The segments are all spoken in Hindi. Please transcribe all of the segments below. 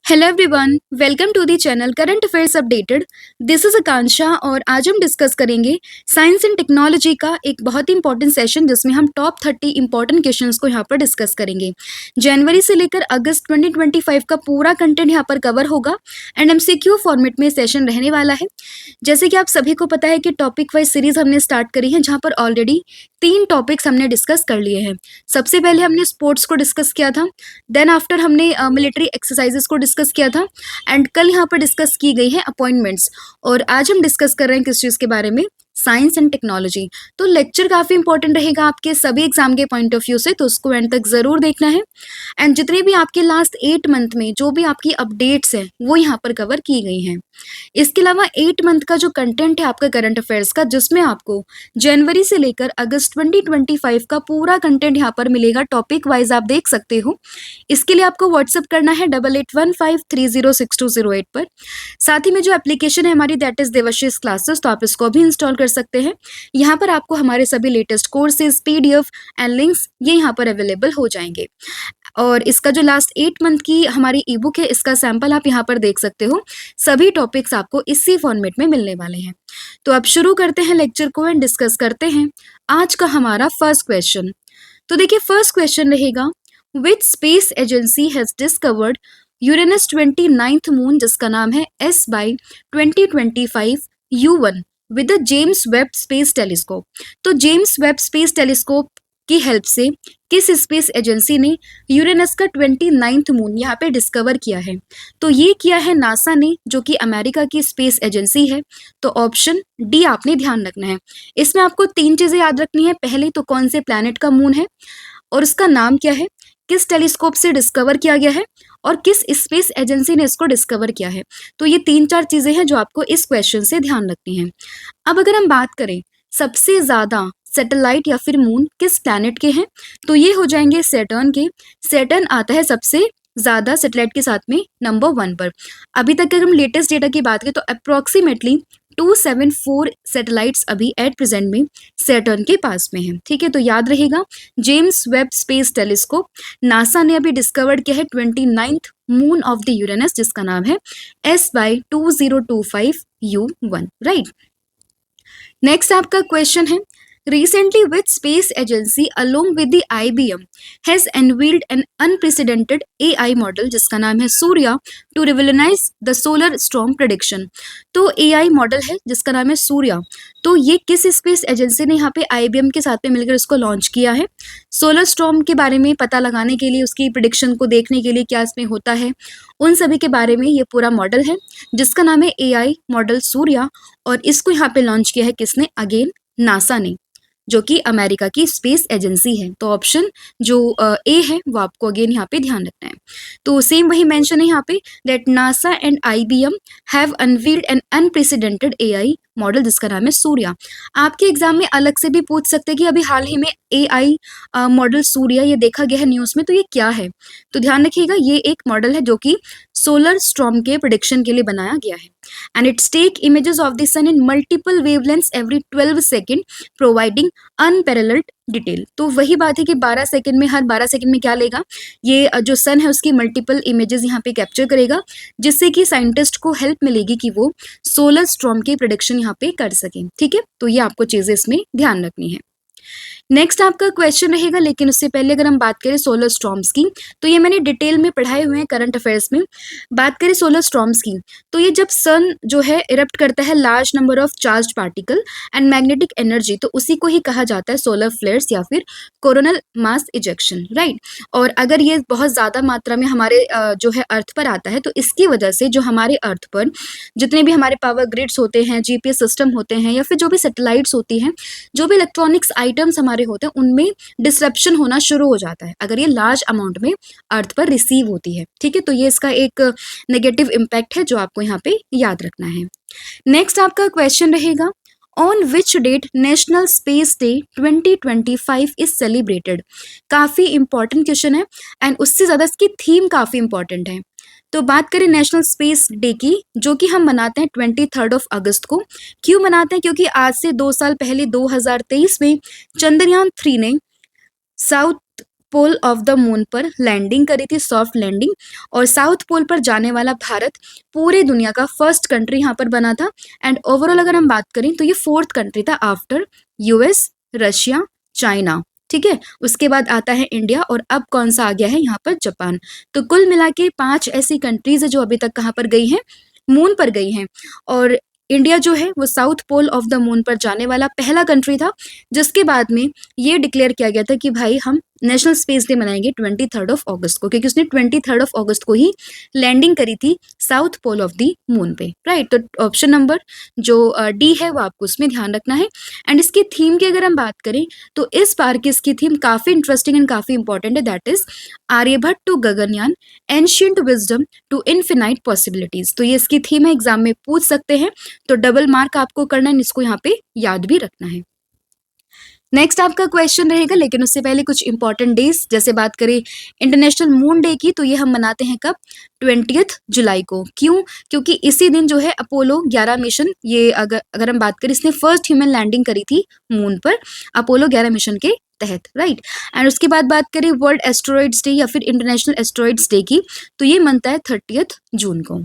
Hello everyone, welcome to the channel current affairs updated. This is Akanksha और आज हम डिस्कस करेंगे साइंस एंड टेक्नोलॉजी का एक बहुत ही इंपॉर्टेंट सेशन जिसमें हम टॉप 30 इंपॉर्टेंट क्वेश्चंस को यहाँ पर डिस्कस करेंगे। जनवरी से लेकर अगस्त 2025 का पूरा कंटेंट यहाँ पर कवर होगा एंड एमसीक्यू फॉर्मेट में सेशन रहने वाला है। जैसे कि आप सभी को पता है कि टॉपिक वाइज सीरीज हमने स्टार्ट करी है, जहाँ पर ऑलरेडी 3 टॉपिक्स हमने डिस्कस कर लिए हैं। सबसे पहले हमने स्पोर्ट्स को डिस्कस किया था, देन आफ्टर हमने मिलिट्री एक्सरसाइजेस को डिस्कस किया था एंड कल यहाँ पर डिस्कस की गई है अपॉइंटमेंट्स। और आज हम डिस्कस कर रहे हैं किस चीज़ के बारे में, साइंस एंड टेक्नोलॉजी। तो लेक्चर काफ़ी इंपॉर्टेंट रहेगा आपके सभी एग्जाम के पॉइंट ऑफ व्यू से, तो उसको एंड तक ज़रूर देखना है। एंड जितने भी आपके लास्ट 8 मंथ में जो भी आपकी अपडेट्स हैं वो यहाँ पर कवर की गई हैं। इसके अलावा 8 मंथ का जो कंटेंट है आपका करंट अफेयर्स का, जिसमें आपको जनवरी से लेकर अगस्त 2025 का पूरा कंटेंट यहाँ पर मिलेगा, टॉपिक वाइज आप देख सकते हो। इसके लिए आपको व्हाट्सअप करना है 8815306208 पर। साथ ही में जो एप्लीकेशन है हमारी, दैट इज देवाशीष क्लासेस, तो आप इसको भी इंस्टॉल कर सकते हैं। यहाँ पर आपको हमारे सभी latest courses, PDF and links ये यहाँ पर अवेलेबल हो जाएंगे। और इसका जो लास्ट 8 मंथ की हमारी ई बुक है, इसका सैंपल आप यहाँ पर देख सकते हो। सभी टॉपिक्स आपको इसी फॉर्मेट में मिलने वाले हैं। तो अब शुरू करते हैं लेक्चर को एंड डिस्कस करते हैं आज का हमारा फर्स्ट क्वेश्चन। तो देखिए, फर्स्ट क्वेश्चन रहेगा, which space agency has discovered Uranus 29th moon, जिसका नाम है SY2025U1 with the James Webb space telescope. तो जेम्स वेब स्पेस टेलीस्कोप की हेल्प से किस स्पेस एजेंसी ने यूरेनस का 29th मून यहाँ पे डिस्कवर किया है? तो ये किया है नासा ने, जो कि अमेरिका की स्पेस एजेंसी है। तो ऑप्शन डी आपने ध्यान रखना है। इसमें आपको 3 चीजें याद रखनी है। पहले तो कौन से प्लैनेट का मून है और उसका नाम क्या है, किस टेलीस्कोप से डिस्कवर किया गया है और किस स्पेस एजेंसी ने इसको डिस्कवर किया है। तो ये 3-4 चीजें हैं जो आपको इस क्वेश्चन से ध्यान रखनी है। अब अगर हम बात करें सबसे ज्यादा सैटेलाइट या फिर मून किस प्लैनेट के हैं, तो ये हो जाएंगे सैटर्न के। सैटर्न आता है सबसे ज्यादा सैटेलाइट के साथ में नंबर 1 पर। अभी तक अगर हम लेटेस्ट डेटा की बात करें तो अप्रोक्सीमेटली 274 सैटेलाइट्स अभी एट प्रेजेंट में सैटर्न के पास में हैं। ठीक है, तो याद रहेगा, James Webb space telescope, NASA ने अभी डिस्कवर्ड किया है 29th moon of the Uranus, जिसका नाम है SY2025U1, राइट। नेक्स्ट आपका क्वेश्चन है, recently which space agency along with the IBM has unveiled an unprecedented AI model, जिसका नाम है Surya, to revolutionize the solar storm prediction। तो AI मॉडल है जिसका नाम है सूर्या। तो ये किस स्पेस एजेंसी ने यहाँ पे IBM के साथ में मिलकर इसको लॉन्च किया है? सोलर स्टॉर्म के बारे में पता लगाने के लिए, उसकी प्रिडिक्शन को देखने के लिए क्या इसमें होता है, उन सभी के बारे में ये पूरा मॉडल है, जिसका नाम है AI मॉडल सूर्या। और इसको यहाँ पे लॉन्च किया है किसने? अगेन नासा ने, जो कि अमेरिका की स्पेस एजेंसी है। तो ऑप्शन जो ए है वो आपको अगेन यहाँ पे ध्यान रखना है। तो सेम वही मेंशन है यहाँ पे, that NASA and IBM have unveiled an unprecedented AI model, जिसका नाम है सूर्या। आपके एग्जाम में अलग से भी पूछ सकते हैं कि अभी हाल ही में AI मॉडल सूर्या ये देखा गया है न्यूज़ में, तो ये क्या है? तो ध्यान रखिएगा, ये एक मॉडल है जो कि सोलर स्टॉर्म के प्रिडिक्शन के लिए बनाया गया है। And it's take images of the sun in multiple wavelengths every 12 second, providing unparalleled detail. तो वही बात है कि 12 सेकंड में, हर 12 सेकंड में क्या लेगा, ये जो सन है उसकी मल्टीपल इमेजेस यहाँ पे कैप्चर करेगा, जिससे कि साइंटिस्ट को हेल्प मिलेगी कि वो सोलर स्टॉर्म की प्रेडिक्शन यहाँ पे कर सकें। ठीक है, तो ये आपको चीजें इसमें ध्यान रखनी है। नेक्स्ट आपका क्वेश्चन रहेगा, लेकिन उससे पहले अगर हम बात करें सोलर स्टॉर्म्स की, तो ये मैंने डिटेल में पढ़ाए हुए हैं करंट अफेयर्स में। बात करें सोलर स्टॉर्म्स की, तो ये जब सन जो है इरप्ट करता है large number of charge particle and magnetic energy, तो उसी को ही कहा जाता है सोलर फ्लेयर्स या फिर कोरोनल मास इजेक्शन, राइट। और अगर ये बहुत ज़्यादा मात्रा में हमारे जो है अर्थ पर आता है, तो इसकी वजह से जो हमारे अर्थ पर जितने भी हमारे पावर ग्रिड्स होते हैं, GPS सिस्टम होते हैं, या फिर जो भी सैटेलाइट्स होती हैं, जो भी इलेक्ट्रॉनिक्स आइटम्स हमारे होते हैं, उनमें डिसरप्शन होना शुरू हो जाता है अगर ये लार्ज अमाउंट में अर्थ पर रिसीव होती है। ठीक है, तो ये इसका एक नेगेटिव इम्पैक्ट है जो आपको यहाँ पे याद रखना है। नेक्स्ट आपका क्वेश्चन रहेगा, on which date National Space Day 2025 is celebrated. काफी इंपॉर्टेंट क्वेश्चन है एंड उससे ज्यादा इसकी थीम काफी इंपॉर्टेंट है। तो बात करें नेशनल स्पेस डे की, जो कि हम मनाते हैं 23 अगस्त को। क्यों मनाते हैं? क्योंकि आज से 2 साल पहले 2023 में चंद्रयान 3 ने south pole of the moon पर लैंडिंग करी थी, सॉफ्ट लैंडिंग, और साउथ पोल पर जाने वाला भारत पूरे दुनिया का फर्स्ट कंट्री यहाँ पर बना था। एंड ओवरऑल अगर हम बात करें तो ये फोर्थ कंट्री था आफ्टर यूएस, रशिया, चाइना। ठीक है, उसके बाद आता है इंडिया, और अब कौन सा आ गया है यहाँ पर, जापान। तो कुल मिला के 5 ऐसी कंट्रीज है जो अभी तक कहाँ पर गई हैं, मून पर गई हैं। और इंडिया जो है वो south pole of the moon पर जाने वाला पहला कंट्री था, जिसके बाद में ये डिक्लेयर किया गया था कि भाई हम नेशनल स्पेस डे मनाएंगे 23 अगस्त को, क्योंकि उसने 23 अगस्त को ही लैंडिंग करी थी south pole of the moon पे, राइट। तो ऑप्शन नंबर जो डी है वो आपको उसमें ध्यान रखना है। एंड इसकी थीम की अगर हम बात करें तो इस बार की इसकी थीम काफी इंटरेस्टिंग एंड काफी इंपॉर्टेंट है, that is Aryabhata to Gaganyaan, ancient wisdom to infinite possibilities. तो ये इसकी थीम है, एग्जाम में पूछ सकते हैं, तो डबल मार्क आपको करना है, इसको यहाँ पे याद भी रखना है। नेक्स्ट आपका क्वेश्चन रहेगा, लेकिन उससे पहले कुछ इंपॉर्टेंट डेज, जैसे बात करें इंटरनेशनल मून डे की, तो ये हम मनाते हैं कब, 20 जुलाई को। क्यों? क्योंकि इसी दिन जो है अपोलो 11 मिशन, ये अगर हम बात करें, इसने फर्स्ट ह्यूमन लैंडिंग करी थी मून पर अपोलो 11 मिशन के तहत, राइट। एंड उसके बाद बात करें वर्ल्ड एस्ट्रॉइड्स डे या फिर इंटरनेशनल एस्ट्रॉइड्स डे की, तो ये मनता है 30 जून को।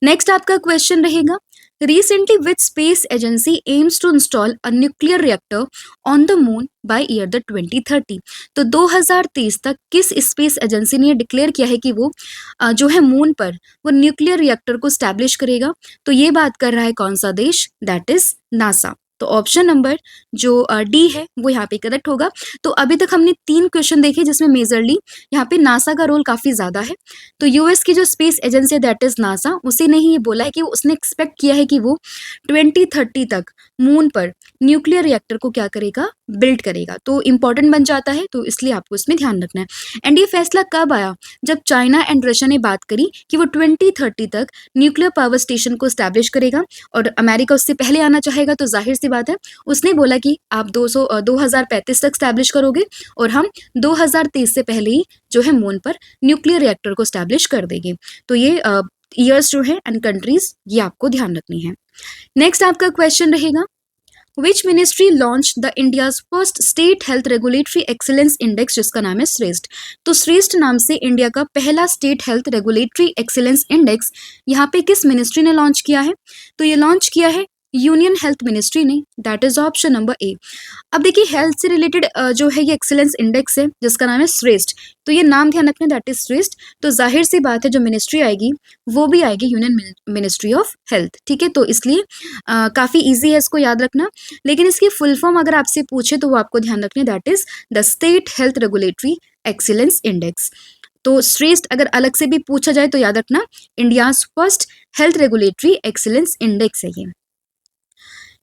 नेक्स्ट आपका क्वेश्चन रहेगा, recently which space agency aims to install a nuclear reactor on the moon by year the 2030। तो 2030 तक किस स्पेस एजेंसी ने डिक्लेयर किया है कि वो जो है मून पर वो न्यूक्लियर रिएक्टर को स्टैब्लिश करेगा। तो ये बात कर रहा है कौन सा देश, दैट इज नासा। तो ऑप्शन नंबर जो डी है वो यहाँ पे करेक्ट होगा। तो अभी तक हमने 3 क्वेश्चन देखे जिसमें मेजरली यहाँ पे नासा का रोल काफी ज्यादा है। तो यूएस की जो स्पेस एजेंसी है दैट इज नासा, उसी ने ही ये बोला है कि उसने एक्सपेक्ट किया है कि वो 2030 तक मून पर न्यूक्लियर रिएक्टर को क्या करेगा, बिल्ड करेगा। तो इंपॉर्टेंट बन जाता है, तो इसलिए आपको इसमें ध्यान रखना है। एंड ये फैसला कब आया, जब चाइना एंड रशिया ने बात करी कि वो 2030 तक न्यूक्लियर पावर स्टेशन को स्टैब्लिश करेगा, और अमेरिका उससे पहले आना चाहेगा। तो जाहिर सी बात है, उसने बोला कि आप 2035 तक स्टैब्लिश करोगे, और हम 2030 से पहले ही जो है मून पर न्यूक्लियर रिएक्टर को स्टैब्लिश कर देंगे। तो ये ईयर्स जो है एंड कंट्रीज ये आपको ध्यान रखनी है। नेक्स्ट आपका क्वेश्चन रहेगा, which ministry launch the India's first state health regulatory excellence index, जिसका नाम है श्रेष्ठ। तो श्रेष्ठ नाम से इंडिया का पहला state health regulatory excellence index यहाँ पे किस मिनिस्ट्री ने लॉन्च किया है, तो ये लॉन्च किया है यूनियन हेल्थ मिनिस्ट्री ने, that is option number A. अब देखिए हेल्थ से रिलेटेड जो है ये एक्सीलेंस इंडेक्स है जिसका नाम है श्रेष्ठ, तो ये नाम ध्यान रखना, दैट इज श्रेष्ठ। तो जाहिर सी बात है जो मिनिस्ट्री आएगी वो भी आएगी यूनियन मिनिस्ट्री ऑफ हेल्थ, ठीक है। तो इसलिए काफी इजी है इसको याद रखना, लेकिन इसकी फुल फॉर्म अगर आपसे पूछे तो वो आपको ध्यान रखना, that is the state health regulatory excellence index. तो श्रेष्ठ अगर अलग से भी पूछा जाए तो याद रखना India first health regulatory excellence index है ये।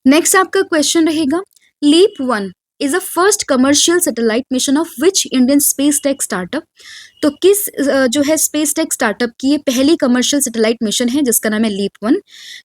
नेक्स्ट आपका क्वेश्चन रहेगा, leap 1 is a first commercial satellite mission of which Indian space tech startup. तो किस जो है स्पेस टेक स्टार्टअप की ये पहली कमर्शियल सैटेलाइट मिशन है जिसका नाम है लीप 1।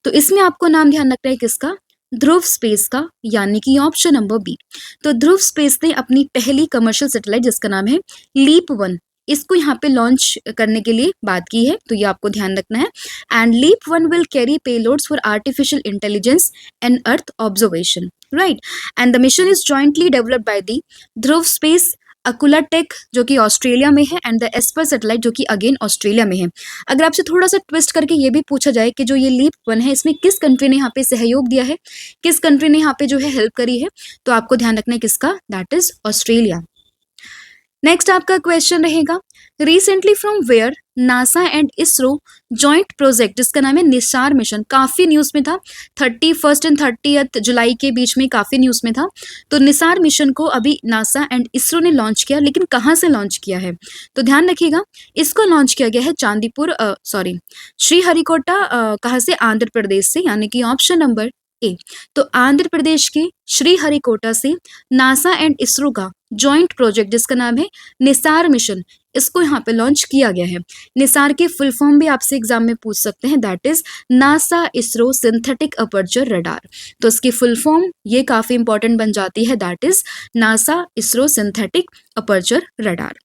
तो इसमें आपको नाम ध्यान रखना है किसका, ध्रुव स्पेस का, यानी कि ऑप्शन नंबर बी। तो ध्रुव स्पेस ने अपनी पहली कमर्शियल सैटेलाइट जिसका नाम है लीप 1, इसको यहाँ पे लॉन्च करने के लिए बात की है, तो ये आपको ध्यान रखना है। And leap 1 will carry payloads for artificial intelligence and earth observation, right. And the mission is jointly developed by the Dhruva Space, Akula Tech जो कि ऑस्ट्रेलिया में है, एंड द एस्पर सैटेलाइट जो कि अगेन ऑस्ट्रेलिया में है। अगर आपसे थोड़ा सा ट्विस्ट करके ये भी पूछा जाए कि जो ये लीप 1 है इसमें किस कंट्री ने यहाँ पे सहयोग दिया है, किस कंट्री ने यहाँ पे जो है हेल्प करी है, तो आपको ध्यान रखना है किसका, दैट इज ऑस्ट्रेलिया। नेक्स्ट आपका क्वेश्चन रहेगा, recently from where NASA and ISRO joint project जिसका नाम है निसार मिशन, काफी न्यूज में था, 31 एंड 30 जुलाई के बीच में काफी न्यूज में था। तो निसार मिशन को अभी नासा एंड इसरो ने लॉन्च किया, लेकिन कहाँ से लॉन्च किया है, तो ध्यान रखिएगा इसको लॉन्च किया गया है श्रीहरिकोटा, कहाँ से, आंध्र प्रदेश से, यानी कि ऑप्शन नंबर ए। तो आंध्र प्रदेश के श्रीहरिकोटा से नासा एंड इसरो का जॉइंट प्रोजेक्ट जिसका नाम है निसार मिशन, इसको यहाँ पे लॉन्च किया गया है। निसार के फुल फॉर्म भी आपसे एग्जाम में पूछ सकते हैं, that is NASA ISRO synthetic aperture radar. तो इसकी फुल फॉर्म ये काफी इंपॉर्टेंट बन जाती है, that is NASA ISRO synthetic aperture radar.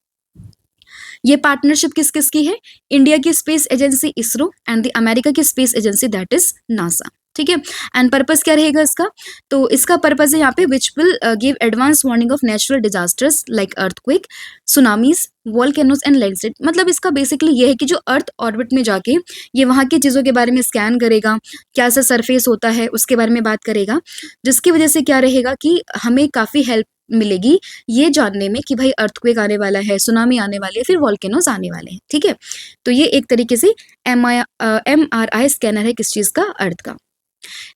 ये पार्टनरशिप किस किस की है, इंडिया की space agency ISRO and the America की space agency that is NASA, ठीक है। एंड पर्पस क्या रहेगा इसका, तो इसका पर्पस है यहाँ पे which will give advance warning of natural disasters like earthquake, tsunamis, volcanoes and landslide. मतलब इसका बेसिकली ये है कि जो अर्थ ऑर्बिट में जाके ये वहाँ की चीज़ों के बारे में स्कैन करेगा, क्या सा सरफेस होता है उसके बारे में बात करेगा, जिसकी वजह से क्या रहेगा कि हमें काफ़ी हेल्प मिलेगी ये जानने में कि भाई अर्थक्वेक आने वाला है, सुनामी आने वाली है, फिर वॉल्केनोज आने वाले हैं। ठीक है, तो ये एक तरीके से MRI स्कैनर है किस चीज़ का, अर्थ का।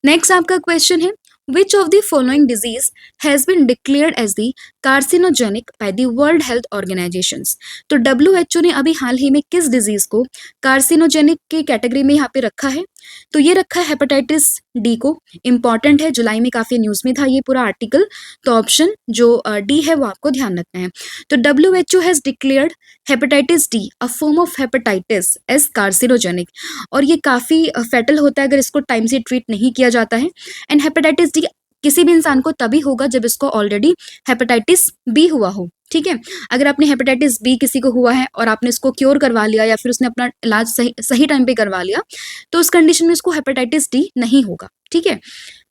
नेक्स्ट आपका क्वेश्चन है which of the following disease has been declared as the carcinogenic by the World Health Organizations. तो WHO ने अभी हाल ही में किस डिजीज को कार्सिनोजेनिक के कैटेगरी में यहाँ पे रखा है, तो ये रखा है हेपेटाइटिस डी को। इंपॉर्टेंट है, जुलाई में काफी न्यूज में था ये पूरा आर्टिकल, तो ऑप्शन जो डी है वो आपको ध्यान रखना है। तो WHO has declared hepatitis D a form of hepatitis as carcinogenic, और ये काफ़ी फैटल होता है अगर इसको टाइम से ट्रीट नहीं किया जाता है। एंड हेपेटाइटिस डी किसी भी इंसान को तभी होगा जब इसको ऑलरेडी हेपेटाइटिस बी हुआ हो। ठीक है, अगर आपने हेपेटाइटिस बी किसी को हुआ है और आपने इसको क्योर करवा लिया या फिर उसने अपना इलाज सही टाइम पे करवा लिया, तो उस कंडीशन में इसको हेपेटाइटिस डी नहीं होगा। ठीक है,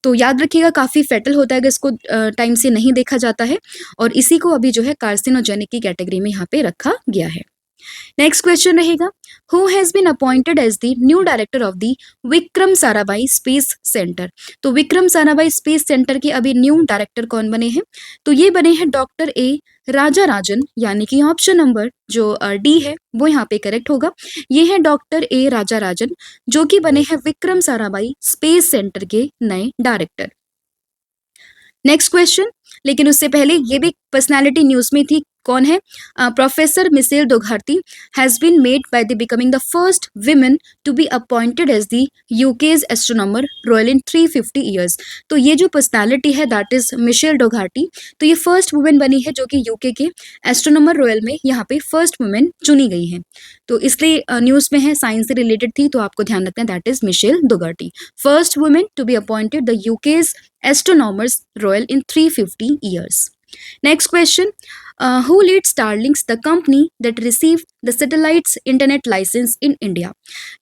तो याद रखिएगा काफ़ी फैटल होता है अगर इसको टाइम से नहीं देखा जाता है, और इसी को अभी जो है कार्सिनोजेनिक की कैटेगरी में यहाँ पे रखा गया है। नेक्स्ट क्वेश्चन रहेगा who has been appointed as the new director of the Vikram Sarabhai space centre. तो विक्रम साराभाई स्पेस सेंटर के अभी न्यू डायरेक्टर कौन बने हैं, तो ये बने हैं डॉक्टर ए राजा राजन, यानी कि ऑप्शन नंबर जो डी है वो यहाँ पे करेक्ट होगा। ये है डॉक्टर ए राजा राजन जो कि बने हैं विक्रम साराभाई स्पेस सेंटर के नए डायरेक्टर। नेक्स्ट क्वेश्चन, लेकिन उससे पहले ये भी पर्सनालिटी न्यूज में थी, कौन है, professor Michelle Dougherty has been made by the becoming the first women to be appointed as the UK's astronomer royal in 350 years. तो ये जो पर्सनालिटी है दैट इज मिशेल डोघार्टी, तो ये फर्स्ट वुमेन बनी है जो कि यूके के एस्ट्रोनॉमर रॉयल में यहाँ पे फर्स्ट वुमेन चुनी गई है। तो इसलिए न्यूज में है, साइंस से रिलेटेड थी, तो आपको ध्यान रखना है that is Michelle Dougherty, first women to be appointed the UK's astronomers royal in 350 years. Next question, who leads Starlinks, the company that received the satellite's internet license in India?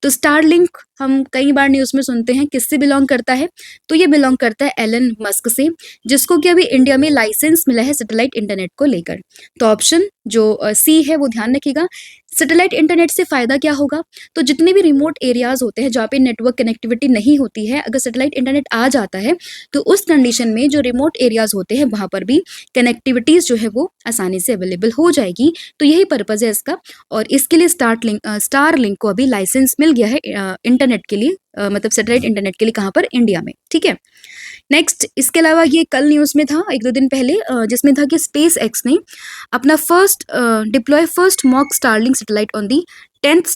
तो Starlink हम कई बार न्यूज़ में सुनते हैं, किससे बिलोंग करता है, तो ये बिलोंग करता है एलन मस्क से, जिसको कि अभी इंडिया में लाइसेंस मिला है सैटेलाइट इंटरनेट को लेकर। तो ऑप्शन जो सी है वो ध्यान रखिएगा। सैटेलाइट इंटरनेट से फ़ायदा क्या होगा, तो जितने भी रिमोट एरियाज़ होते हैं जहाँ पे नेटवर्क कनेक्टिविटी नहीं होती है, अगर सैटेलाइट इंटरनेट आ जाता है तो उस कंडीशन में जो रिमोट एरियाज़ होते हैं वहाँ पर भी कनेक्टिविटीज़ जो है वो आसानी से अवेलेबल हो जाएगी। तो यही पर्पज़ है इसका, और इसके लिए स्टारलिंक को अभी लाइसेंस मिल गया है इंटरनेट के लिए, मतलब सैटेलाइट इंटरनेट के लिए, कहाँ पर, इंडिया में। ठीक है, नेक्स्ट, इसके अलावा ये कल न्यूज़ में था 1-2 दिन पहले, जिसमें था कि स्पेस एक्स ने अपना first mock Starlink satellite on the 10th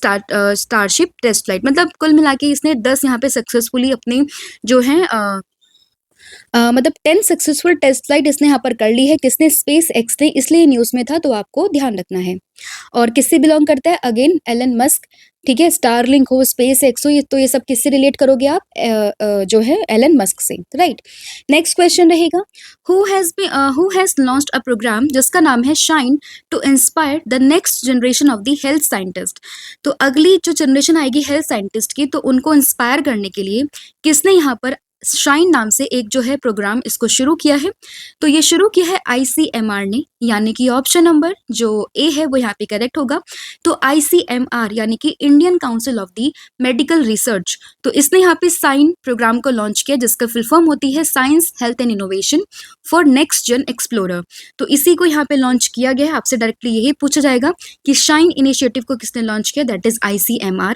Starship test flight, मतलब कुल मिला के इसने 10 यहाँ पे सक्सेसफुली अपने जो है मतलब 10 सक्सेसफुल टेस्ट फ्लाइट इसने यहाँ पर कर ली है। किसने, स्पेस एक्स ने, इसलिए न्यूज़ में था, तो आपको ध्यान रखना है। और किससे बिलोंग करता है, अगेन एलन मस्क। ठीक है, स्टारलिंक हो, स्पेस एक्स हो, ये तो ये सब किससे रिलेट करोगे आप, जो है एलन मस्क से, राइट। नेक्स्ट क्वेश्चन रहेगा who has launched a programme जिसका नाम है shine to inspire the next generation of the health scientist. तो अगली जो जनरेशन आएगी हेल्थ साइंटिस्ट की, तो उनको इंस्पायर करने के लिए किसने यहाँ पर शाइन नाम से एक जो है प्रोग्राम इसको शुरू किया है, तो ये शुरू किया है ICMR ने, यानी कि ऑप्शन नंबर जो ए है वो यहाँ पे करेक्ट होगा। तो ICMR यानी कि Indian council of the medical research, तो इसने यहाँ पे साइन प्रोग्राम को लॉन्च किया जिसका फुल फॉर्म होती है science health and innovation for next जन एक्सप्लोरर। तो इसी को यहाँ पे लॉन्च किया गया है। आपसे डायरेक्टली यही पूछा जाएगा कि शाइन इनिशिएटिव को किसने लॉन्च किया, दैट इज ICMR।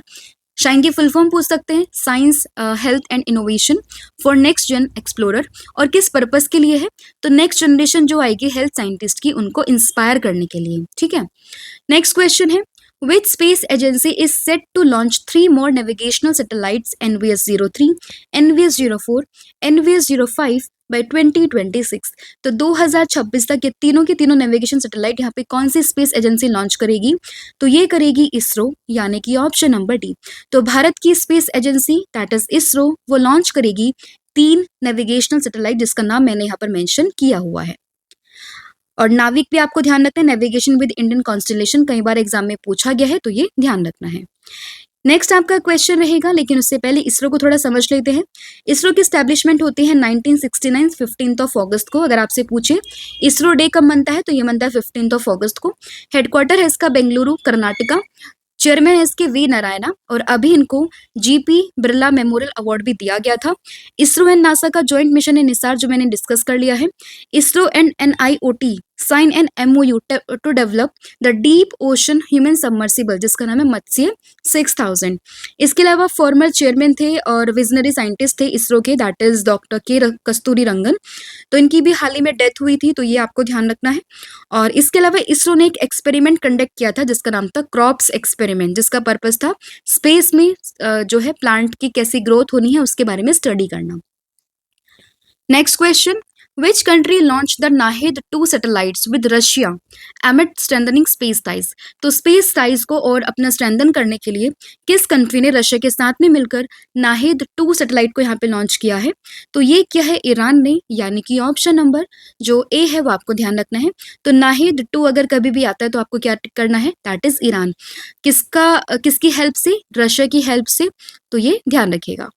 शाइन की फुल फॉर्म पूछ सकते हैं, science health and innovation for next जन एक्सप्लोरर, और किस पर्पस के लिए है, तो नेक्स्ट जनरेशन जो आएगी हेल्थ साइंटिस्ट की उनको इंस्पायर करने के लिए। ठीक है, नेक्स्ट क्वेश्चन है which space agency is set to launch 3 more navigational satellites NVS-03, NVS-04, NVS-05 by 2026। तो 2026 तक ये तीनों के तीनों नेविगेशन सैटेलाइट यहाँ पे कौन सी स्पेस एजेंसी लॉन्च करेगी, तो ये करेगी इसरो, यानी कि ऑप्शन नंबर डी। तो भारत की space agency that is ISRO, वो लॉन्च करेगी 3 नेविगेशनल सैटेलाइट जिसका नाम मैंने यहाँ पर मेंशन किया हुआ है। और नाविक भी आपको ध्यान रखना है, नेविगेशन विद इंडियन कॉन्स्टलेशन कई बार एग्जाम में पूछा गया है, तो ये ध्यान रखना है। नेक्स्ट आपका क्वेश्चन रहेगा, लेकिन उससे पहले इसरो को थोड़ा समझ लेते हैं। इसरो की स्टैब्लिशमेंट होती है 1969 15 अगस्त को। अगर आपसे पूछे इसरो डे कब मनता है, तो ये मनता है 15 अगस्त को। हेडक्वार्टर है इसका बेंगलुरु, कर्नाटका। चेयरमैन है इसके वी नारायणा, और अभी इनको जीपी बिरला मेमोरियल अवार्ड भी दिया गया था। इसरो एंड नासा का ज्वाइंट मिशन है निसार, जो मैंने डिस्कस कर लिया है। ISRO and NIOT sign an MOU to develop the deep ocean human submersible, जिसका नाम है मत्स्य 6000। इसके अलावा फॉर्मर चेयरमैन थे और विजनरी साइंटिस्ट थे इसरो के, दैट इज डॉक्टर के कस्तूरी रंगन। तो इनकी भी हाल ही में डेथ हुई थी, तो ये आपको ध्यान रखना है। और इसके अलावा इसरो ने एक एक्सपेरिमेंट कंडक्ट किया था जिसका नाम था क्रॉप्स एक्सपेरिमेंट, जिसका पर्पस था स्पेस में जो है प्लांट की कैसी ग्रोथ होनी है उसके बारे में स्टडी करना। Next question, which country launch the Nahid 2 satellites with Russia एमिड strengthening space ties. तो स्पेस टाइज को और अपना स्ट्रेंथन करने के लिए किस कंट्री ने रशिया के साथ में मिलकर नाहिद 2 सैटेलाइट को यहाँ पे लॉन्च किया है? तो ये क्या है, ईरान ने, यानी कि ऑप्शन नंबर जो ए है वो आपको ध्यान रखना है। तो नाहिद 2 अगर कभी भी आता है तो आपको क्या टिक करना है, दैट इज ईरान। किसकी हेल्प से? रशिया की हेल्प से, तो ये ध्यान रखिएगा।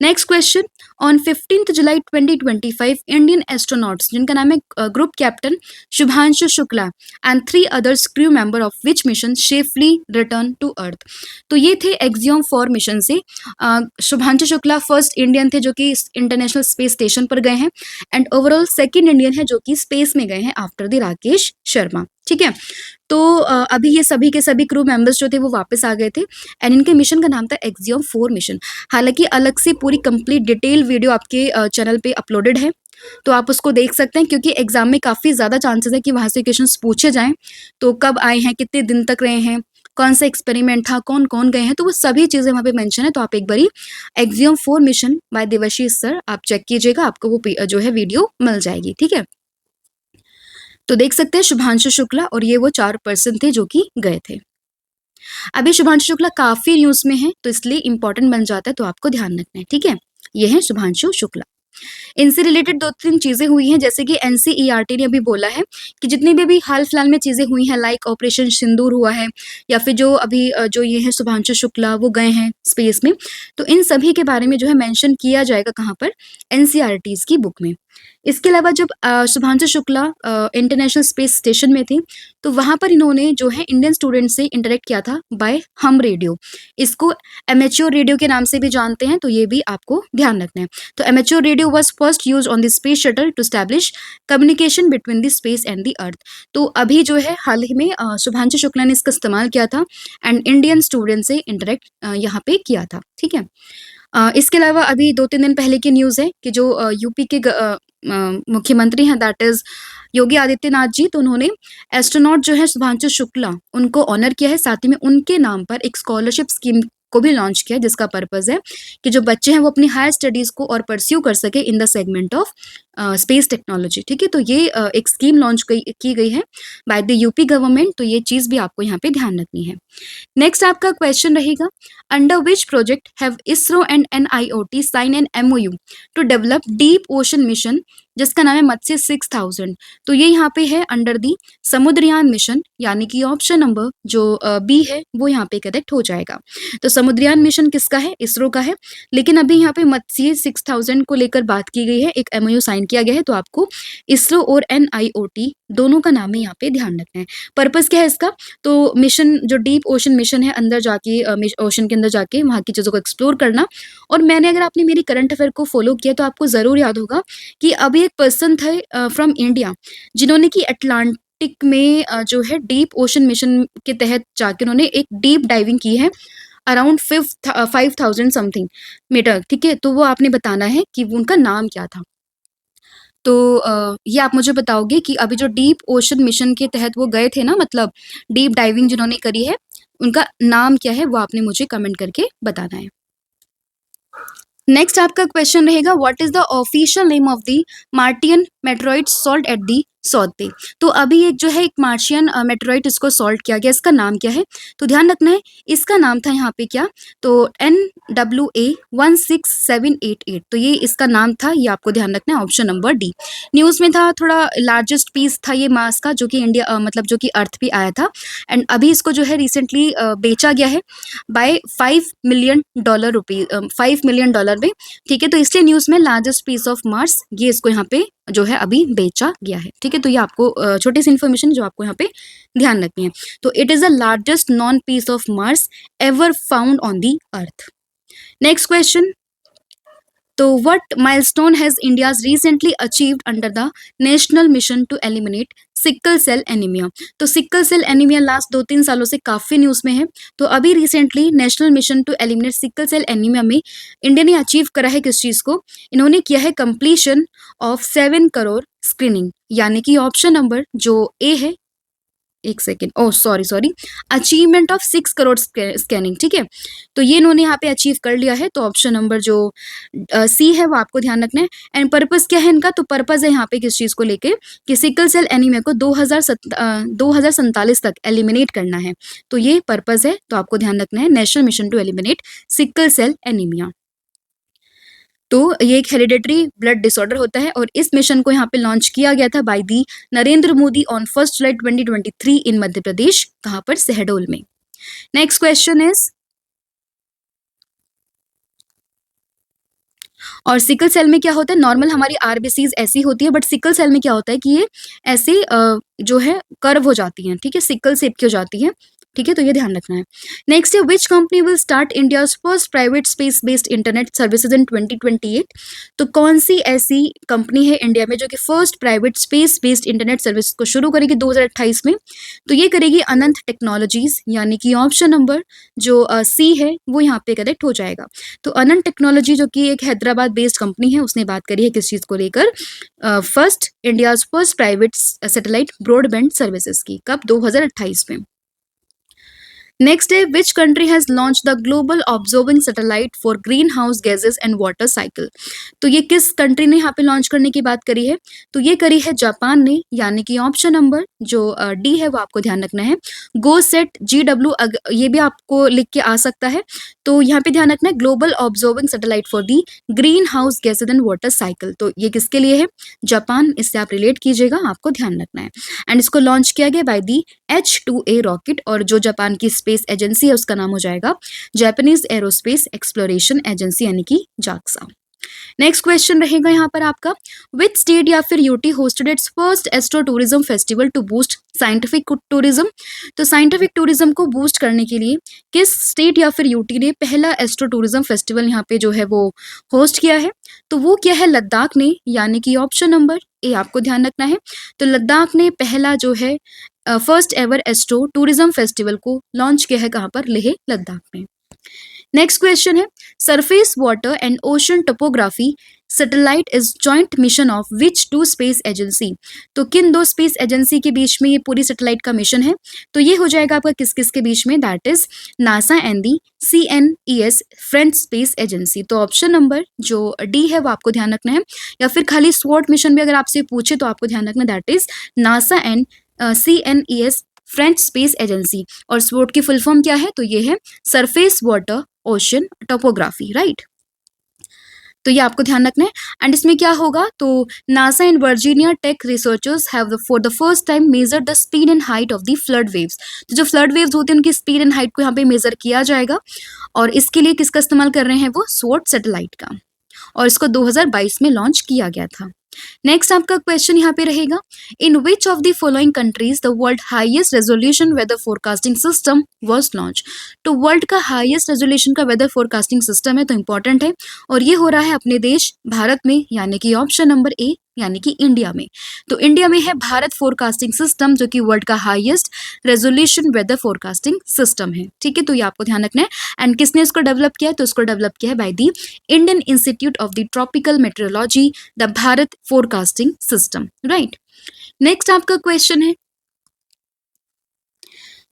Next question, on 15 July 2025 Indian astronauts, जिनका नाम है group captain Shubhanshu Shukla and 3 others crew member of which mission safely return to earth. तो ये थे एक्सियोम 4 मिशन से। शुभांशु शुक्ला फर्स्ट इंडियन थे जो कि इंटरनेशनल स्पेस स्टेशन पर गए हैं, एंड ओवरऑल सेकंड इंडियन है जो कि स्पेस में गए हैं आफ्टर द राकेश शर्मा। ठीक है, तो अभी ये सभी के सभी क्रू मेंबर्स जो थे वो वापस आ गए थे, एंड इनके मिशन का नाम था एक्सियोम 4 मिशन। हालांकि अलग से पूरी कंप्लीट डिटेल वीडियो आपके चैनल पे अपलोडेड है, तो आप उसको देख सकते हैं, क्योंकि एग्जाम में काफ़ी ज़्यादा चांसेस है कि वहाँ से क्वेश्चंस पूछे जाएं। तो कब आए हैं, कितने दिन तक रहे हैं, कौन सा एक्सपेरिमेंट था, कौन कौन गए हैं, तो वो सभी चीज़ें वहाँ पे मेंशन है। तो आप एक बारी Axiom 4 mission by Debashish sir आप चेक कीजिएगा, आपको वो जो है वीडियो मिल जाएगी। ठीक है, तो देख सकते हैं शुभांशु शुक्ला और ये वो 4 पर्सन थे जो कि गए थे। अभी शुभांशु शुक्ला काफी न्यूज में है, तो इसलिए इंपॉर्टेंट बन जाता है, तो आपको ध्यान रखना है। ठीक है, ये है शुभांशु शुक्ला। इनसे रिलेटेड 2-3 चीजें हुई हैं, जैसे कि एनसीईआरटी ने अभी बोला है कि जितनी भी हाल फिलहाल में चीजें हुई हैं, लाइक ऑपरेशन सिंदूर हुआ है, या फिर जो अभी जो ये है शुभांशु शुक्ला वो गए हैं स्पेस में, तो इन सभी के बारे में जो है मेंशन किया जाएगा कहाँ पर, एनसीईआरटीज की बुक में। इसके अलावा जब Shubhanshu Shukla international space station में थे, तो वहाँ पर इन्होंने जो है इंडियन स्टूडेंट से इंटरेक्ट किया था बाय हम रेडियो। इसको एमेच्योर रेडियो के नाम से भी जानते हैं, तो ये भी आपको ध्यान रखना है। तो amateur radio was first use on the space shuttle to establish communication between the space and the earth. तो अभी जो है हाल ही में शुभांशु शुक्ला ने इसका इस्तेमाल किया था एंड इंडियन स्टूडेंट से इंटरेक्ट यहाँ पे किया था। ठीक है, इसके अलावा अभी 2-3 दिन पहले की न्यूज़ है कि जो यूपी के मुख्यमंत्री हैं, दैट इज योगी आदित्यनाथ जी, तो उन्होंने एस्ट्रोनॉट जो है शुभांशु शुक्ला उनको ऑनर किया है, साथ ही में उनके नाम पर एक स्कॉलरशिप स्कीम को भी लॉन्च किया, जिसका पर्पज है कि जो बच्चे हैं वो अपनी हायर स्टडीज को और परस्यू कर सके in the segment of space technology. ठीक है, तो ये एक स्कीम लॉन्च की गई है बाय द यूपी गवर्नमेंट, तो ये चीज़ भी आपको यहाँ पे ध्यान रखनी है। नेक्स्ट आपका क्वेश्चन रहेगा, under which project have ISRO and NIOT sign an MOU to develop deep ocean mission, जिसका नाम है मत्स्य 6000। तो ये यहाँ पे है अंडर दी समुद्रयान मिशन, यानी कि ऑप्शन नंबर जो बी है वो यहाँ पे करेक्ट हो जाएगा। तो समुद्रयान मिशन किसका है? इसरो का है, लेकिन अभी यहाँ पे मत्स्य 6000 को लेकर बात की गई है, एक एमओयू साइन किया गया है, तो आपको इसरो और एनआईओटी दोनों का नाम है यहाँ पे ध्यान रखना है। पर्पस क्या है इसका? तो मिशन जो डीप ओशन मिशन है, अंदर जाके ओशन के अंदर जाके वहाँ की चीज़ों को एक्सप्लोर करना। और मैंने अगर आपने मेरी करंट अफेयर को फॉलो किया तो आपको ज़रूर याद होगा कि अभी एक पर्सन थे फ्रॉम इंडिया जिन्होंने कि अटलांटिक में जो है डीप ओशन मिशन के तहत जाके उन्होंने एक डीप डाइविंग की है अराउंड 5000 समथिंग मीटर। ठीक है, तो वो आपने बताना है कि उनका नाम क्या था। तो ये आप मुझे बताओगे कि अभी जो डीप ओशन मिशन के तहत वो गए थे ना, मतलब डीप डाइविंग जिन्होंने करी है, उनका नाम क्या है वो आपने मुझे कमेंट करके बताना है। नेक्स्ट आपका क्वेश्चन रहेगा, what is the official name of the martian meteorite sold at the Sotheby's. तो अभी एक जो है एक मार्शियन मेटेरॉइड इसको सॉल्व किया गया, इसका नाम क्या है? तो ध्यान रखना है, इसका नाम था यहाँ पे क्या, तो NWA 16788, तो ये इसका नाम था, ये आपको ध्यान रखना है, ऑप्शन नंबर डी। न्यूज़ में था, थोड़ा लार्जेस्ट पीस था ये मार्स का, जो कि इंडिया मतलब जो कि अर्थ पे आया था, एंड अभी इसको जो है रिसेंटली बेचा गया है बाय $5 मिलियन में, ठीक है। तो इसलिए न्यूज़ में लार्जेस्ट पीस ऑफ मार्स, ये इसको यहाँ पे जो है अभी बेचा गया है, ठीक है। तो ये आपको छोटी सी इन्फॉर्मेशन जो आपको यहाँ पे ध्यान रखनी है। तो it is the largest known piece of Mars ever found on the earth. Next question, तो what milestone has India's recently achieved under the national mission to eliminate sickle cell anaemia? तो सिक्कल सेल एनीमिया लास्ट 2-3 सालों से काफी न्यूज में है। तो अभी recently national mission to eliminate sickle cell anaemia में इंडिया ने अचीव करा है किस चीज को? इन्होंने किया है कंप्लीशन ऑफ 7 करोड़ स्क्रीनिंग, यानी कि ऑप्शन नंबर जो ए है, एक second, oh sorry, achievement of 6 crore scanning, ठीक है। तो ये इन्होंने यहाँ पे अचीव कर लिया है। तो ऑप्शन नंबर जो सी है वो आपको ध्यान रखना है। एंड पर्पस क्या है इनका? तो पर्पस है यहाँ पे किस चीज को लेके कि सिकल सेल एनीमिया को 2047 तक एलिमिनेट करना है। तो ये पर्पस है, तो आपको ध्यान रखना है, national mission to eliminate sickle cell anaemia. तो ये एक हेरिडेटरी ब्लड डिसऑर्डर होता है, और इस मिशन को यहाँ पे लॉन्च किया गया था by the Narendra Modi on 1 जुलाई 2023 इन मध्य प्रदेश, कहाँ पर? शहडोल में। नेक्स्ट क्वेश्चन इज, और सिकल सेल में क्या होता है? नॉर्मल हमारी आरबीसीज ऐसी होती है, बट सिकल सेल में क्या होता है कि ये ऐसे जो है कर्व हो जाती हैं, ठीक है, सिकल शेप की हो जाती है, ठीक है। तो ये ध्यान रखना है। नेक्स्ट है, which company will start India's first private space based internet services in 2028? तो कौन सी ऐसी कंपनी है इंडिया में जो कि first private space based internet service को शुरू करेगी 2028 में? तो ये करेगी अनंत टेक्नोलॉजीज, यानी कि ऑप्शन नंबर जो सी है वो यहाँ पे करेक्ट हो जाएगा। तो अनंत टेक्नोलॉजी जो कि एक हैदराबाद बेस्ड कंपनी है, उसने बात करी है किस चीज़ को लेकर? First India's first private satellite broadband services की, कब? 2028 में। नेक्स्ट है, विच country has launch the global observing satellite for green house gases and water cycle? तो ये किस कंट्री ने यहाँ पे लॉन्च करने की बात करी है? तो ये करी है जापान ने, यानी कि ऑप्शन नंबर जो डी है वो आपको ध्यान रखना है, GoSat GW, ये भी आपको लिख के आ सकता है। तो यहाँ पे ध्यान रखना है, global observing satellite for the green house gases and water cycle, तो ये किसके लिए है? जापान, इससे आप रिलेट कीजिएगा, आपको ध्यान रखना है। एंड इसको लॉन्च किया गया बाय दी H2A रॉकेट, और जो जापान की स्पेस एजेंसी है उसका नाम हो जाएगा जापानीज एरोस्पेस एक्सप्लोरेशन एजेंसी, यानी कि जाक्सा। नेक्स्ट क्वेश्चन रहेगा यहाँ पर आपका, विच स्टेट या फिर UT hosted its first astro tourism festival to boost scientific tourism? तो साइंटिफिक टूरिज्म को बूस्ट करने के लिए किस स्टेट या फिर यूटी ने पहला एस्ट्रो टूरिज्म फेस्टिवल यहाँ पे जो है वो होस्ट किया है? तो वो क्या है? लद्दाख ने, यानी कि ऑप्शन नंबर ए आपको ध्यान रखना है। तो लद्दाख ने पहला जो है first ever astro tourism festival को लॉन्च किया है, कहाँ पर? लेह लद्दाख में। नेक्स्ट क्वेश्चन है, surface water and ocean topography satellite is joint mission of which two space agency? तो किन दो स्पेस एजेंसी के बीच में ये पूरी सैटेलाइट का मिशन है? तो ये हो जाएगा आपका किस किस के बीच में? That is NASA and the CNES French space agency. तो ऑप्शन नंबर जो डी है वो आपको ध्यान रखना है, या फिर खाली स्वॉट मिशन भी अगर आपसे पूछे तो आपको ध्यान रखना, that is NASA and CNES French space agency. और स्वॉट की फुल फॉर्म क्या है? तो ये है surface water ocean topography, right. तो ये आपको ध्यान रखना है। एंड इसमें क्या होगा? तो NASA and Virginia Tech researchers have for the first time measure the speed and height of the flood waves. तो जो फ्लड वेव्स होते हैं उनकी स्पीड एंड हाइट को यहाँ पे मेजर किया जाएगा, और इसके लिए किसका इस्तेमाल कर रहे हैं? वो स्वॉट सैटेलाइट का, और इसको 2022 में लॉन्च किया गया था। नेक्स्ट आपका क्वेश्चन यहाँ पे रहेगा, in which of the following countries the world highest resolution weather forecasting system was launch? तो वर्ल्ड का हाईएस्ट रेजोल्यूशन का वेदर फोरकास्टिंग सिस्टम है, तो इंपॉर्टेंट है, और ये हो रहा है अपने देश भारत में, यानी कि ऑप्शन नंबर ए, यानी कि इंडिया में। तो इंडिया में है भारत फोरकास्टिंग सिस्टम, जो कि वर्ल्ड का highest resolution weather forecasting system है, ठीक है। तो ये आपको ध्यान रखना है। एंड किसने इसको डेवलप किया है? तो इसको डेवलप किया है by the Indian institute of the tropical metrology, the Bharat forecasting system, right. Next आपका क्वेश्चन है,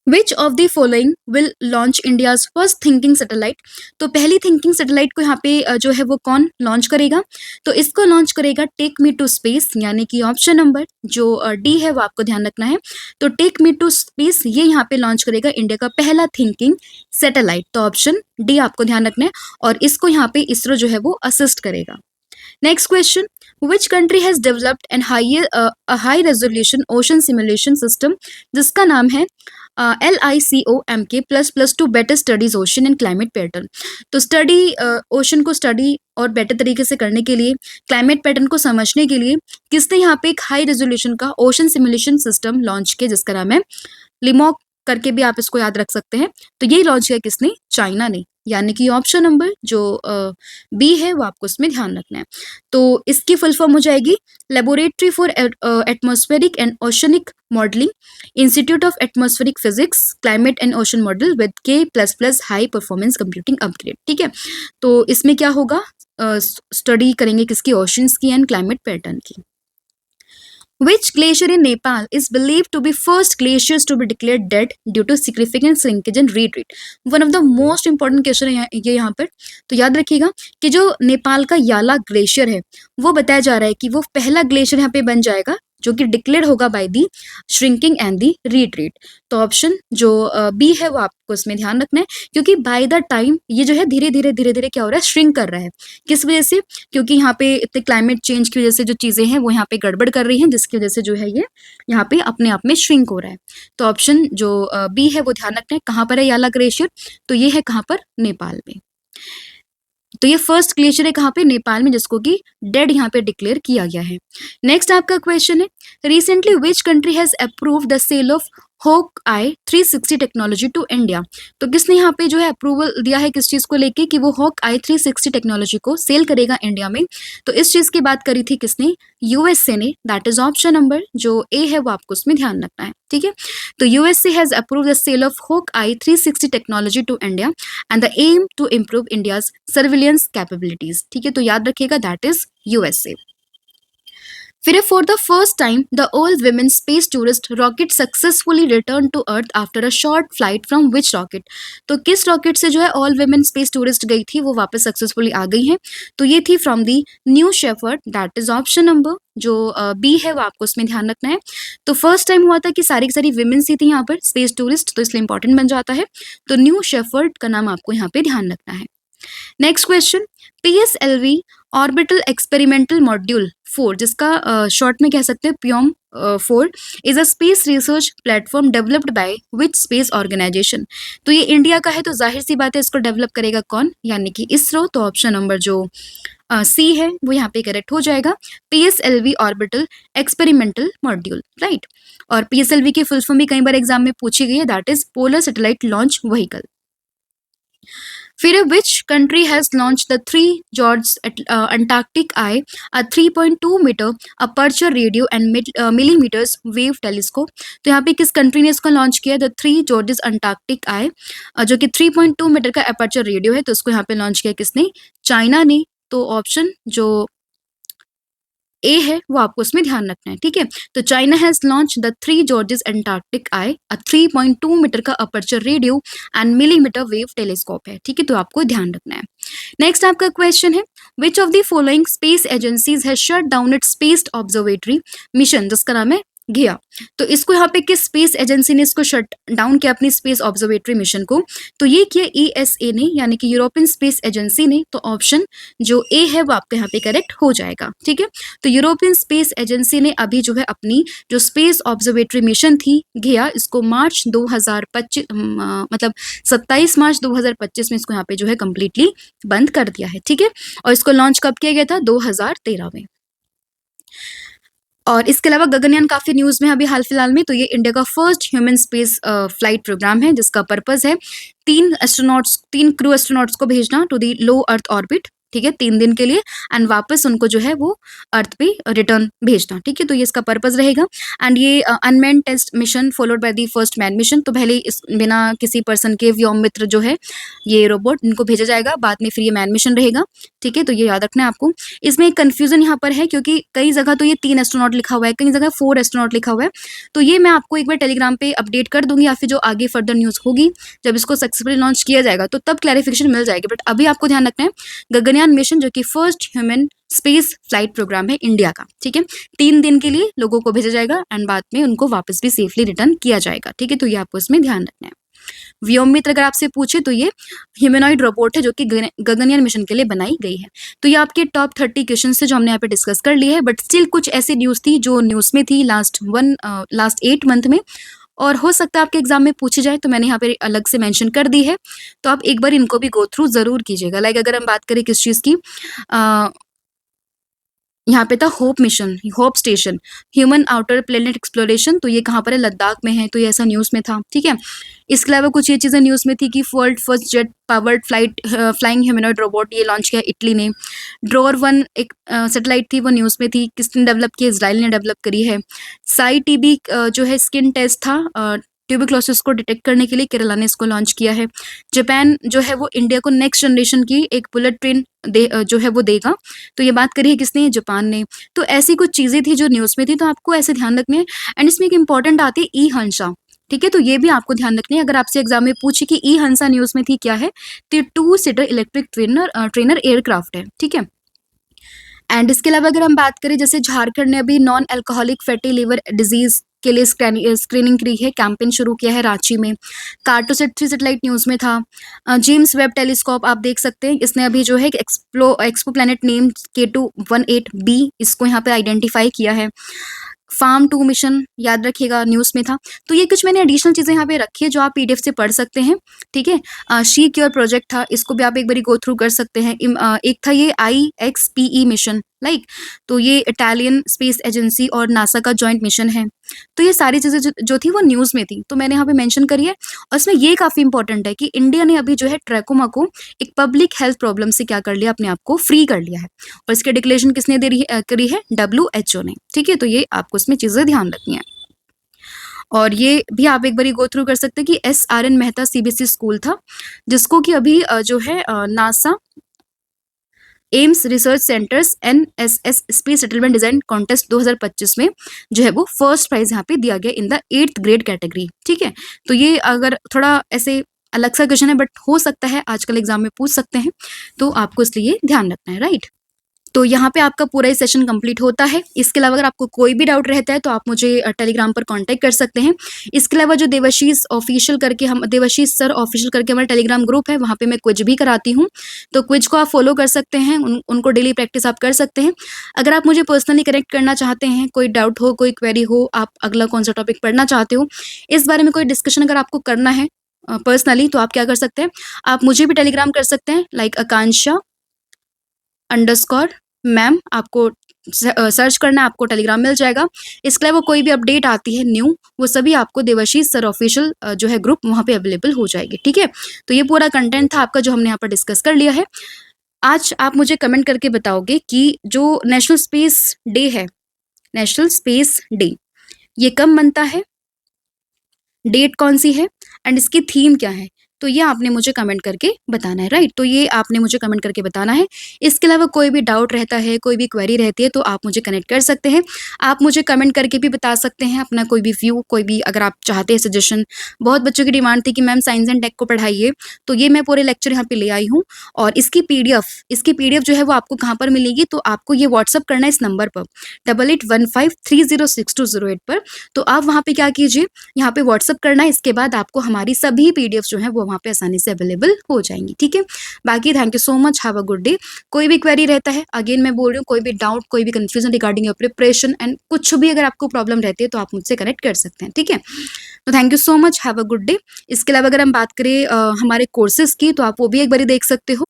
which of the following will launch India's first thinking satellite. तो पहली थिंकिंग सैटेलाइट को यहाँ पे जो है वो कौन लॉन्च करेगा, तो इसको लॉन्च करेगा टेक मी टू स्पेस, यानी कि ऑप्शन नंबर जो डी है वो आपको ध्यान रखना है। तो टेक मी टू स्पेस ये यहाँ पे लॉन्च करेगा इंडिया का पहला थिंकिंग सैटेलाइट, तो ऑप्शन डी आपको ध्यान रखना है, और इसको यहाँ पे इसरो जो है वो असिस्ट करेगा। Next question, which country has developed a high resolution ocean simulation system जिसका नाम है LICOMK++ to better studies ocean and climate pattern. तो स्टडी ओशन को स्टडी और बेटर तरीके से करने के लिए, क्लाइमेट पैटर्न को समझने के लिए किसने यहाँ पे एक हाई रेजोल्यूशन का ओशन सिमुलेशन सिस्टम लॉन्च किया जिसका नाम है लिमॉक करके भी आप इसको याद रख सकते हैं। तो ये लॉन्च किया किसने, चाइना ने, यानी कि ऑप्शन नंबर जो बी है वो आपको इसमें ध्यान रखना है। तो इसकी फुल फॉर्म हो जाएगी laboratory for atmospheric and oceanic modelling, institute of atmospheric physics, climate and ocean model with K++ high performance computing upgrade. ठीक है, तो इसमें क्या होगा, स्टडी करेंगे किसकी, ओशंस की एंड क्लाइमेट पैटर्न की। Which glacier in Nepal is believed to be first glaciers to be declared dead due to significant shrinkage and retreat? One of the most important question है ये यहाँ पर, तो याद रखिएगा कि जो नेपाल का याला ग्लेशियर है वो बताया जा रहा है कि वो पहला ग्लेशियर यहाँ पे बन जाएगा जो कि डिक्लेयर होगा by the shrinking and the retreat. तो ऑप्शन जो बी है वो आपको इसमें ध्यान रखना है, क्योंकि बाय द टाइम ये जो है धीरे धीरे क्या हो रहा है, श्रिंक कर रहा है। किस वजह से, क्योंकि यहाँ पे इतने क्लाइमेट चेंज की वजह से जो चीज़ें हैं वो यहाँ पे गड़बड़ कर रही हैं, जिसकी वजह से जो है ये यहाँ पे अपने आप में श्रिंक हो रहा है। तो ऑप्शन जो बी है वो ध्यान रखना है। कहाँ पर है याला ग्लेशियर, तो ये है कहाँ पर, नेपाल में। तो ये फर्स्ट ग्लेशियर है कहाँ पे, नेपाल में, जिसको कि डेड यहाँ पे डिक्लेयर किया गया है। नेक्स्ट आपका क्वेश्चन है, recently which country has approved the sale of hawk eye 360 technology to India. तो किसने यहाँ पे जो है अप्रूवल दिया है किस चीज़ को लेके कि वो होक आई 360 टेक्नोलॉजी को सेल करेगा इंडिया में, तो इस चीज़ की बात करी थी किसने, यूएसए ने। दैट इज ऑप्शन नंबर जो ए है वो आपको उसमें ध्यान रखना है। ठीक है, तो USA has approve the sale of hawk eye 360 technology to India and the aim to improve India's surveillance capabilities. ठीक है, तो याद रखिएगा दैट इज यूएसए। फिर for the first time the all women space tourist rocket successfully return to earth after a short flight from which rocket. तो किस रॉकेट से जो है ऑल विमेन स्पेस टूरिस्ट गई थी वो वापस सक्सेसफुली आ गई हैं, तो ये थी from the new shepherd. That is option number जो बी है वो आपको उसमें ध्यान रखना है। तो फर्स्ट टाइम हुआ था कि सारी की सारी विमेन्स ही थी यहाँ पर स्पेस टूरिस्ट, तो इसलिए इंपॉर्टेंट बन जाता है। तो न्यू शेफर्ड का नाम आपको यहाँ पे ध्यान रखना है। Next question, PSLV orbital experimental module 4 जिसका शॉर्ट में कह सकते हैं POEM 4 is a space research platform developed by which space organisation. तो ये इंडिया का है, तो जाहिर सी बात है इसको डेवलप करेगा कौन, यानी कि इसरो। तो ऑप्शन नंबर जो सी है वो यहाँ पे करेक्ट हो जाएगा, PSLV orbital experimental module, right. और PSLV की फुल फॉर्म भी कई बार एग्जाम में पूछी गई है, that is polar satellite launch vehicle. फिर which country has launch the 3 Gorges Antarctic eye a 3.2 metre aperture radio and millimetres wave telescope. तो यहाँ पे किस कंट्री ने इसको लॉन्च किया, द 3 जॉर्जेस अंटार्कटिक आई जो कि 3.2 मीटर का अपर्चर रेडियो है, तो उसको यहाँ पे लॉन्च किया किसने, चाइना ने। तो ऑप्शन जो ए है वो आपको उसमें ध्यान रखना है। ठीक है, तो China has launch the 3 Gorges Antarctic eye a 3.2 metre का aperture radio and millimetre wave telescope है। ठीक है, तो आपको ध्यान रखना है। नेक्स्ट आपका क्वेश्चन है, which of the following space agencies has shut down it's space observatory mission जिसका नाम है घिया। तो इसको यहाँ पे किस स्पेस एजेंसी ने इसको शट डाउन किया अपनी स्पेस ऑब्जर्वेटरी मिशन को, तो ये किया ESA ने, यानी कि यूरोपियन स्पेस एजेंसी ने। तो ऑप्शन जो ए है वो आपका यहाँ पे करेक्ट हो जाएगा। ठीक है, तो यूरोपियन स्पेस एजेंसी ने अभी जो है अपनी जो स्पेस ऑब्जर्वेटरी मिशन थी घिया, इसको मार्च 2025 मतलब 27 मार्च 2025 में इसको यहाँ पे जो है कंप्लीटली बंद कर दिया है। ठीक है, और इसको लॉन्च कब किया गया था, 2013 में। और इसके अलावा गगनयान काफी न्यूज में अभी हाल फिलहाल में, तो ये इंडिया का first human space flight programme है जिसका पर्पस है 3 क्रू एस्ट्रोनॉट्स को भेजना to the low earth orbit ठीक है, 3 दिन के लिए, एंड वापस उनको जो है वो अर्थ पे रिटर्न भेजना, ठीक है। तो ये इसका पर्पस रहेगा। एंड ये unmanned test mission followed by the first man mission, तो पहले इस बिना किसी पर्सन के व्योममित्र जो है ये रोबोट इनको भेजा जाएगा, बाद में फिर ये मैन मिशन रहेगा, ठीक है। तो ये याद रखना है आपको। इसमें एक कंफ्यूजन यहाँ पर है क्योंकि कई जगह तो ये 3 एस्ट्रोनॉट लिखा हुआ है, कई जगह 4 एस्ट्रोनॉट लिखा हुआ है। तो ये मैं आपको एक बार टेलीग्राम पे अपडेट कर दूंगी, या फिर जो आगे फर्दर न्यूज़ होगी जब इसको सक्सेसफुली लॉन्च किया जाएगा तो तब क्लैरिफिकेशन मिल जाएगी। बट अभी आपको ध्यान रखना है गगनयान मिशन जो कि first human space flight programme है इंडिया का, ठीक है, 3 दिन के लिए लोगों को भेजा जाएगा एंड बाद में उनको वापस भी सेफली रिटर्न किया जाएगा, ठीक है। तो ये आपको इसमें ध्यान रखना है। व्योममित्र अगर आपसे पूछे तो ये ह्यूमनॉइड रोबोट है जो कि गगनयान मिशन के लिए बनाई गई है। तो ये आपके टॉप 30 क्वेश्चन थे जो हमने यहाँ पे डिस्कस कर लिए है, बट स्टिल कुछ ऐसी न्यूज़ थी जो न्यूज़ में थी लास्ट 8 मंथ में, और हो सकता है आपके एग्जाम में पूछी जाए, तो मैंने यहाँ पे अलग से मेंशन कर दी है। तो आप एक बार इनको भी गो थ्रू जरूर कीजिएगा। लाइक अगर हम बात करें किस चीज़ की, यहाँ पे था hope mission, hope station, human outer planet exploration, तो ये कहाँ पर है, लद्दाख में है, तो ये ऐसा न्यूज़ में था, ठीक है। इसके अलावा कुछ ये चीज़ें न्यूज़ में थी कि world first jet powered flying humanoid robot ये लॉन्च किया इटली ने। ड्रोर 1 एक सैटेलाइट थी, वो न्यूज़ में थी, किसने डेवलप की, इजराइल ने डेवलप करी है। साई टीबी जो है स्किन टेस्ट था ट्यूबरक्लोसिस को डिटेक्ट करने के लिए, केरला ने इसको लॉन्च किया है। जापान जो है वो इंडिया को नेक्स्ट जनरेशन की एक बुलेट ट्रेन जो है वो देगा, तो ये बात करी है किसने, जापान ने। तो ऐसी कुछ चीज़ें थी जो न्यूज़ में थी, तो आपको ऐसे ध्यान रखने हैं। एंड इसमें एक इंपॉर्टेंट आती है ई हंसा, ठीक है, तो ये भी आपको ध्यान रखनी है। अगर आपसे एग्जाम में पूछे कि ई हंसा न्यूज़ में थी क्या है, तो 2 सीटर इलेक्ट्रिक ट्रेनर एयरक्राफ्ट है, ठीक है। एंड इसके अलावा अगर हम बात करें, जैसे झारखंड ने अभी non alcoholic fatty liver disease के लिए स्क्रीनिंग करी है, कैंपेन शुरू किया है रांची में। कार्टोसेट 3 सैटेलाइट न्यूज़ में था। जेम्स वेब टेलीस्कोप आप देख सकते हैं, इसने अभी जो है एक्सपो प्लैनेट नेम K218b इसको यहाँ पे आइडेंटिफाई किया है। फार्म 2 मिशन याद रखिएगा न्यूज़ में था। तो ये कुछ मैंने एडिशनल चीज़ें यहाँ पे रखी है जो आप PDF से पढ़ सकते हैं, ठीक है। शी क्योर प्रोजेक्ट था, इसको भी आप एक बारी गो थ्रू कर सकते हैं। एक था ये IXPE मिशन, लाइक, तो ये इटालियन स्पेस एजेंसी और नासा का जॉइंट मिशन है। तो ये सारी चीज़ें जो थी वो न्यूज़ में थी, तो मैंने यहाँ पे मेंशन करी है। और इसमें ये काफ़ी इंपॉर्टेंट है कि इंडिया ने अभी जो है ट्रैकोमा को एक पब्लिक हेल्थ प्रॉब्लम से क्या कर लिया, अपने आप को फ्री कर लिया है, और इसके डिक्लेरेशन किसने करी है, WHO ने, ठीक है। तो ये आपको इसमें चीज़ें ध्यान रखनी है। और ये भी आप एक बार गो थ्रू कर सकते हैं कि SRN मेहता CBSE स्कूल था, जिसको कि अभी जो है NASA Ames research centres NSS space settlement design contest 2025 में जो है वो फर्स्ट प्राइज यहाँ पे दिया गया in the 8th grade category, ठीक है। तो ये अगर थोड़ा ऐसे अलग सा क्वेश्चन है, बट हो सकता है आजकल एग्जाम में पूछ सकते हैं, तो आपको इसलिए ध्यान रखना है, राइट। तो यहाँ पे आपका पूरा ही सेशन कंप्लीट होता है। इसके अलावा अगर आपको कोई भी डाउट रहता है तो आप मुझे टेलीग्राम पर कांटेक्ट कर सकते हैं। इसके अलावा जो देवाशीष सर ऑफिशियल करके हमारा टेलीग्राम ग्रुप है, वहाँ पे मैं क्विज भी कराती हूँ, तो क्विज को आप फॉलो कर सकते हैं, उनको डेली प्रैक्टिस आप कर सकते हैं। अगर आप मुझे पर्सनली कनेक्ट करना चाहते हैं, कोई डाउट हो, कोई क्वेरी हो, आप अगला कौन सा टॉपिक पढ़ना चाहते हो, इस बारे में कोई डिस्कशन अगर आपको करना है पर्सनली, तो आप क्या कर सकते हैं, आप मुझे भी टेलीग्राम कर सकते हैं, लाइक आकांक्षा_मैम, आपको सर्च करना है, आपको टेलीग्राम मिल जाएगा। इसके अलावा कोई भी अपडेट आती है न्यू, वो सभी आपको देवाशीष सर ऑफिशियल जो है ग्रुप वहाँ पे अवेलेबल हो जाएगी, ठीक है। तो ये पूरा कंटेंट था आपका जो हमने यहाँ पर डिस्कस कर लिया है। आज आप मुझे कमेंट करके बताओगे कि जो नेशनल स्पेस डे है, नेशनल स्पेस डे, ये कब मनता है, डेट कौन सी है, एंड इसकी थीम क्या है, तो ये आपने मुझे कमेंट करके बताना है, राइट। तो ये आपने मुझे कमेंट करके बताना है। इसके अलावा कोई भी डाउट रहता है, कोई भी क्वेरी रहती है, तो आप मुझे कनेक्ट कर सकते हैं। आप मुझे कमेंट करके भी बता सकते हैं अपना कोई भी व्यू, कोई भी अगर आप चाहते हैं सजेशन। बहुत बच्चों की डिमांड थी कि मैम साइंस एंड टेक को पढ़ाइए, तो ये मैं पूरे लेक्चर यहाँ पे ले आई हूँ। और इसकी PDF जो है वो आपको कहाँ पर मिलेगी, तो आपको ये व्हाट्सअप करना है इस नंबर पर 8815306208 पर। तो आप वहाँ पे क्या कीजिए, यहाँ पे व्हाट्सअप करना है, इसके बाद आपको हमारी सभी PDF जो है वो वहाँ पे आसानी से अवेलेबल हो जाएंगी, ठीक है। बाकी thank you so much, have a good day. कोई भी क्वेरी रहता है, अगेन मैं बोल रही हूँ, कोई भी डाउट, कोई भी confusion regarding your preparation and कुछ भी अगर आपको प्रॉब्लम रहती है, तो आप मुझसे कनेक्ट कर सकते हैं, ठीक है। तो thank you so much, have a good day. इसके अलावा अगर हम बात करें हमारे कोर्सेज की, तो आप वो भी एक बार देख सकते हो।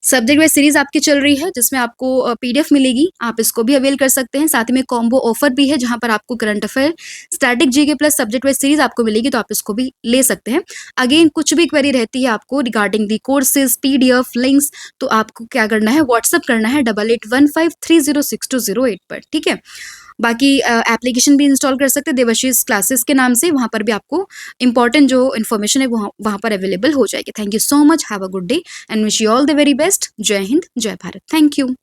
सब्जेक्ट वाइज सीरीज आपकी चल रही है जिसमें आपको पीडीएफ मिलेगी, आप इसको भी अवेल कर सकते हैं। साथ में कॉम्बो ऑफर भी है जहां पर आपको current affair, static GK plus subject wise series आपको मिलेगी, तो आप इसको भी ले सकते हैं। अगेन कुछ भी क्वेरी रहती है आपको regarding the courses, PDF links, तो आपको क्या करना है, व्हाट्सअप करना है 8815306208 पर, ठीक है। बाकी एप्लीकेशन भी इंस्टॉल कर सकते हैं देवाशीष क्लासेस के नाम से, वहां पर भी आपको इंपॉर्टेंट जो इन्फॉर्मेशन है वहां पर अवेलेबल हो जाएगी। Thank you so much, have a good day and wish you all the very best. जय हिंद, जय भारत, थैंक यू।